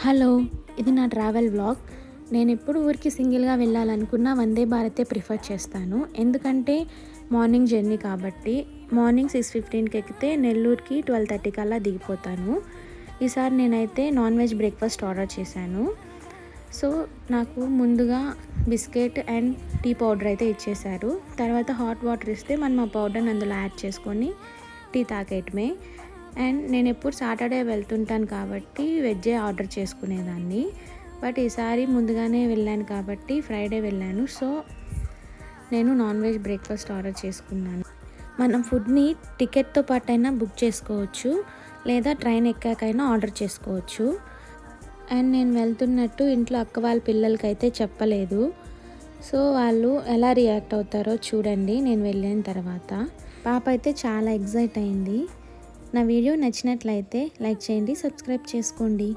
Hello, ఇది నా travel vlog. నేను ఎప్పుడు ఊరికి సింగిల్గా వెళ్ళాలనుకున్నా వందే భారతే ప్రిఫర్ చేస్తాను. ఎందుకంటే మార్నింగ్ జర్నీ కాబట్టి మార్నింగ్ 6:15కి ఎక్కితే నెల్లూరుకి 12:30 కల్లా దిగిపోతాను. ఈసారి నేనైతే నాన్ వెజ్ బ్రేక్ఫాస్ట్ ఆర్డర్ చేశాను. సో నాకు ముందుగా బిస్కెట్ అండ్ టీ పౌడర్ అయితే ఇచ్చేశారు. తర్వాత హాట్ వాటర్ ఇస్తే మనం ఆ పౌడర్ని అందులో యాడ్ చేసుకొని టీ తాగేయటమే. అండ్ నేను ఎప్పుడు సాటర్డే వెళ్తుంటాను కాబట్టి వెజ్జే ఆర్డర్ చేసుకునేదాన్ని. బట్ ఈసారి ముందుగానే వెళ్ళాను కాబట్టి ఫ్రైడే వెళ్ళాను. సో నేను నాన్ వెజ్ బ్రేక్ఫాస్ట్ ఆర్డర్ చేసుకున్నాను. మనం ఫుడ్ని టికెట్తో పాటైనా బుక్ చేసుకోవచ్చు, లేదా ట్రైన్ ఎక్కాకైనా ఆర్డర్ చేసుకోవచ్చు. అండ్ నేను వెళ్తున్నట్టు ఇంట్లో అక్క వాళ్ళ పిల్లలకైతే చెప్పలేదు. సో వాళ్ళు ఎలా రియాక్ట్ అవుతారో చూడండి నేను వెళ్ళిన తర్వాత. పాప అయితే చాలా ఎగ్జైట్ అయింది. నా వీడియో నచ్చినట్లయితే లైక్ చేయండి, సబ్స్క్రైబ్ చేసుకోండి.